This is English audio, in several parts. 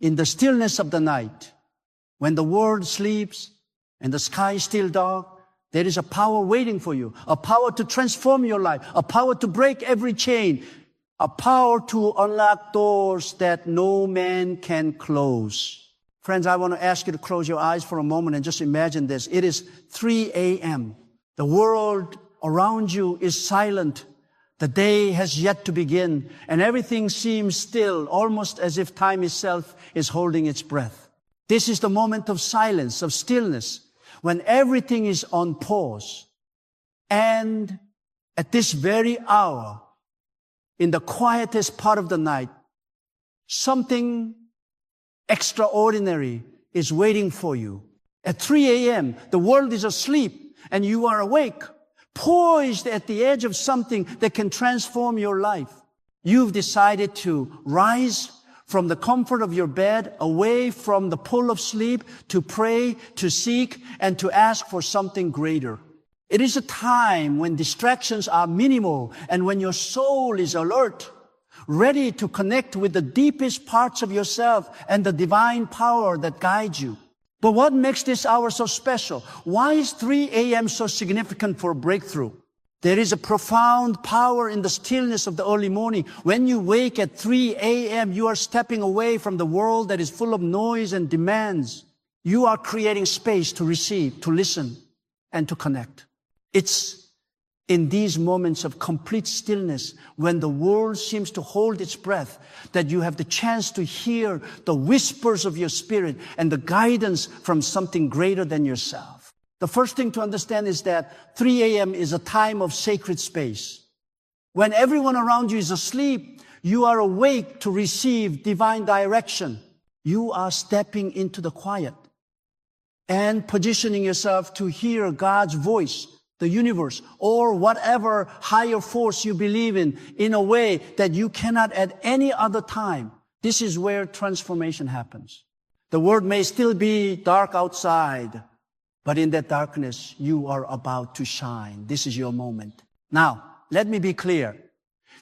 In the stillness of the night, when the world sleeps and the sky is still dark, there is a power waiting for you, a power to transform your life, a power to break every chain, a power to unlock doors that no man can close. Friends, I want to ask you to close your eyes for a moment and just imagine this. It is 3 a.m. The world around you is silent. The day has yet to begin, and everything seems still, almost as if time itself is holding its breath. This is the moment of silence, of stillness, when everything is on pause. And at this very hour, in the quietest part of the night, something extraordinary is waiting for you. At 3 a.m., the world is asleep and you are awake, poised at the edge of something that can transform your life. You've decided to rise from the comfort of your bed, away from the pull of sleep, to pray, to seek, and to ask for something greater. It is a time when distractions are minimal and when your soul is alert, ready to connect with the deepest parts of yourself and the divine power that guides you. But what makes this hour so special? Why is 3 a.m. so significant for a breakthrough? There is a profound power in the stillness of the early morning. When you wake at 3 a.m., you are stepping away from the world that is full of noise and demands. You are creating space to receive, to listen, and to connect. It's in these moments of complete stillness, when the world seems to hold its breath, that you have the chance to hear the whispers of your spirit and the guidance from something greater than yourself. The first thing to understand is that 3 a.m. is a time of sacred space. When everyone around you is asleep, you are awake to receive divine direction. You are stepping into the quiet and positioning yourself to hear God's voice, the universe, or whatever higher force you believe in a way that you cannot at any other time. This is where transformation happens. The world may still be dark outside, but in that darkness, you are about to shine. This is your moment. Now, let me be clear.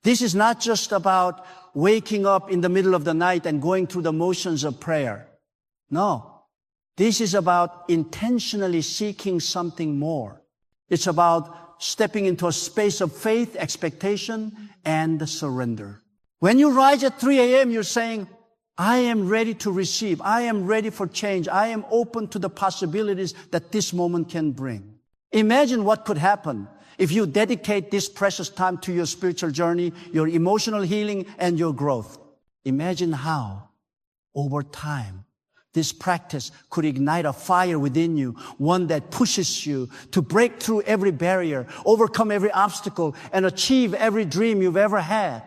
This is not just about waking up in the middle of the night and going through the motions of prayer. No. This is about intentionally seeking something more. It's about stepping into a space of faith, expectation, and surrender. When you rise at 3 a.m., you're saying, I am ready to receive. I am ready for change. I am open to the possibilities that this moment can bring. Imagine what could happen if you dedicate this precious time to your spiritual journey, your emotional healing, and your growth. Imagine how, over time, this practice could ignite a fire within you, one that pushes you to break through every barrier, overcome every obstacle, and achieve every dream you've ever had.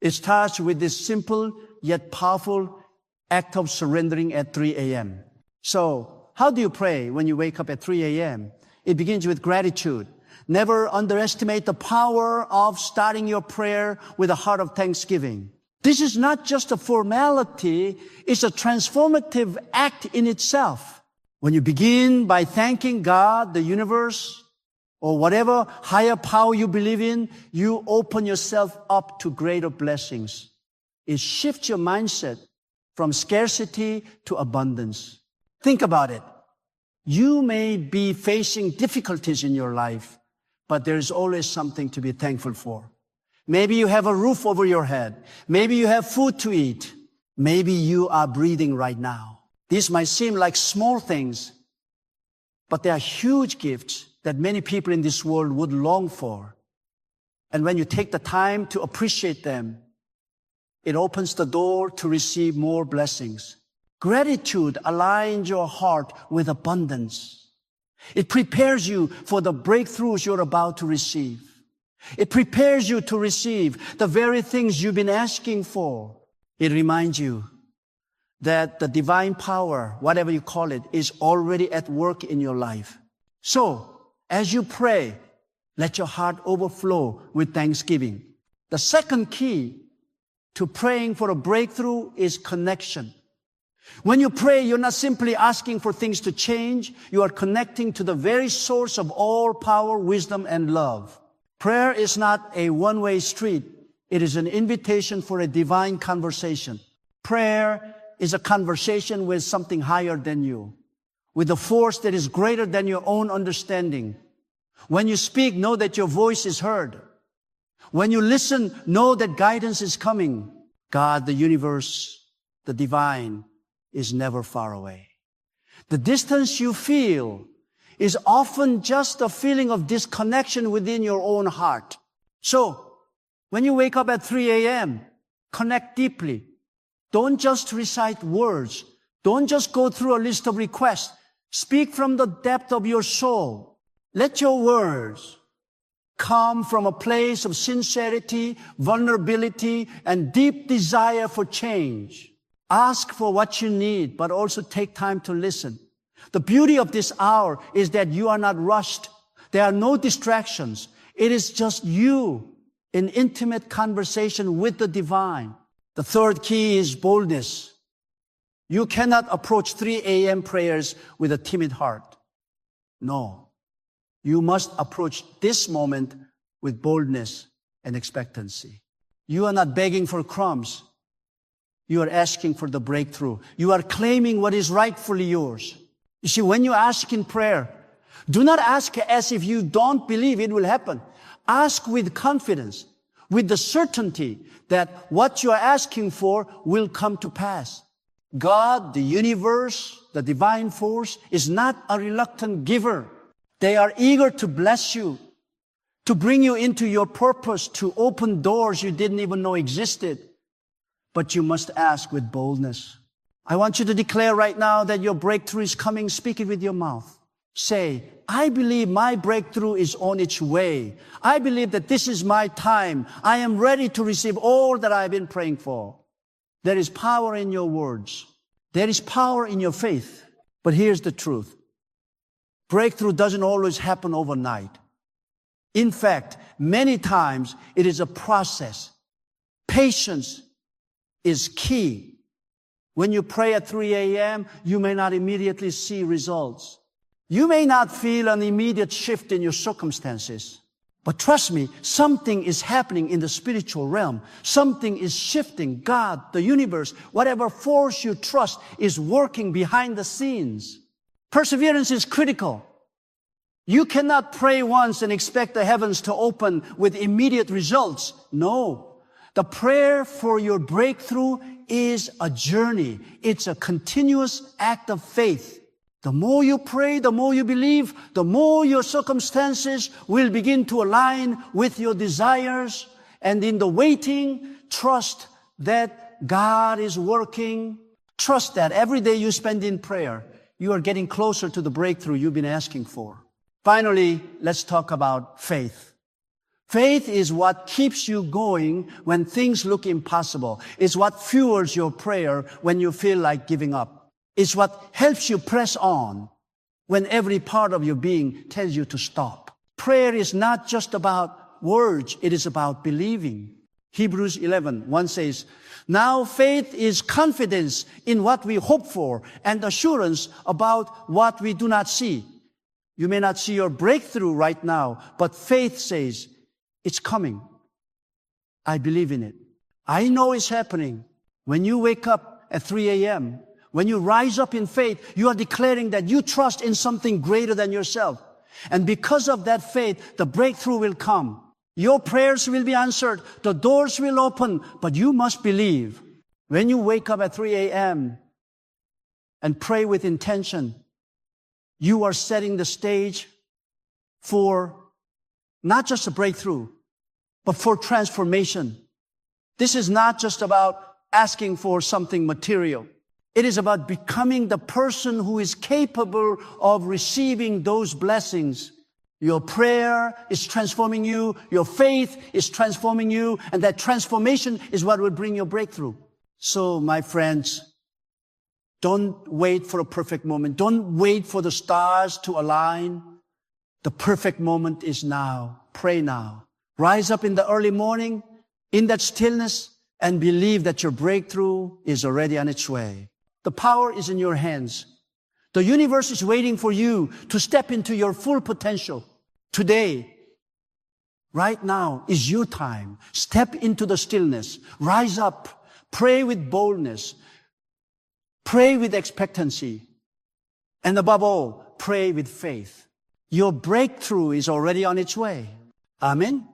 It starts with this simple yet powerful act of surrendering at 3 a.m. So, how do you pray when you wake up at 3 a.m.? It begins with gratitude. Never underestimate the power of starting your prayer with a heart of thanksgiving. This is not just a formality, it's a transformative act in itself. When you begin by thanking God, the universe, or whatever higher power you believe in, you open yourself up to greater blessings. It shifts your mindset from scarcity to abundance. Think about it. You may be facing difficulties in your life, but there is always something to be thankful for. Maybe you have a roof over your head. Maybe you have food to eat. Maybe you are breathing right now. These might seem like small things, but they are huge gifts that many people in this world would long for. And when you take the time to appreciate them, it opens the door to receive more blessings. Gratitude aligns your heart with abundance. It prepares you for the breakthroughs you're about to receive. It prepares you to receive the very things you've been asking for. It reminds you that the divine power, whatever you call it, is already at work in your life. So, as you pray, let your heart overflow with thanksgiving. The second key to praying for a breakthrough is connection. When you pray, you're not simply asking for things to change. You are connecting to the very source of all power, wisdom, and love. Prayer is not a one-way street. It is an invitation for a divine conversation. Prayer is a conversation with something higher than you, with a force that is greater than your own understanding. When you speak, know that your voice is heard. When you listen, know that guidance is coming. God, the universe, the divine, is never far away. The distance you feel is often just a feeling of disconnection within your own heart. So, when you wake up at 3 a.m., connect deeply. Don't just recite words. Don't just go through a list of requests. Speak from the depth of your soul. Let your words come from a place of sincerity, vulnerability, and deep desire for change. Ask for what you need, but also take time to listen. The beauty of this hour is that you are not rushed. There are no distractions. It is just you in intimate conversation with the divine. The third key is boldness. You cannot approach 3 a.m. prayers with a timid heart. No. You must approach this moment with boldness and expectancy. You are not begging for crumbs. You are asking for the breakthrough. You are claiming what is rightfully yours. You see, when you ask in prayer, do not ask as if you don't believe it will happen. Ask with confidence, with the certainty that what you are asking for will come to pass. God, the universe, the divine force, is not a reluctant giver. They are eager to bless you, to bring you into your purpose, to open doors you didn't even know existed. But you must ask with boldness. I want you to declare right now that your breakthrough is coming. Speak it with your mouth. Say, I believe my breakthrough is on its way. I believe that this is my time. I am ready to receive all that I've been praying for. There is power in your words. There is power in your faith. But here's the truth. Breakthrough doesn't always happen overnight. In fact, many times it is a process. Patience is key. When you pray at 3 a.m., you may not immediately see results. You may not feel an immediate shift in your circumstances. But trust me, something is happening in the spiritual realm. Something is shifting. God, the universe, whatever force you trust is working behind the scenes. Perseverance is critical. You cannot pray once and expect the heavens to open with immediate results. No. The prayer for your breakthrough is a journey. It's a continuous act of faith. The more you pray, the more you believe, the more your circumstances will begin to align with your desires. And in the waiting, trust that God is working. Trust that every day you spend in prayer, you are getting closer to the breakthrough you've been asking for. Finally, let's talk about faith. Faith is what keeps you going when things look impossible. It's what fuels your prayer when you feel like giving up. It's what helps you press on when every part of your being tells you to stop. Prayer is not just about words. It is about believing. Hebrews 11:1 says, now faith is confidence in what we hope for and assurance about what we do not see. You may not see your breakthrough right now, but faith says, it's coming. I believe in it. I know it's happening. When you wake up at 3 a.m., when you rise up in faith, you are declaring that you trust in something greater than yourself. And because of that faith, the breakthrough will come. Your prayers will be answered. The doors will open, but you must believe. When you wake up at 3 a.m. and pray with intention, you are setting the stage for not just a breakthrough, but for transformation. This is not just about asking for something material. It is about becoming the person who is capable of receiving those blessings. Your prayer is transforming you. Your faith is transforming you. And that transformation is what will bring your breakthrough. So, my friends, don't wait for a perfect moment. Don't wait for the stars to align. The perfect moment is now. Pray now. Rise up in the early morning, in that stillness, and believe that your breakthrough is already on its way. The power is in your hands. The universe is waiting for you to step into your full potential. Today, right now, is your time. Step into the stillness. Rise up. Pray with boldness. Pray with expectancy. And above all, pray with faith. Your breakthrough is already on its way. Amen.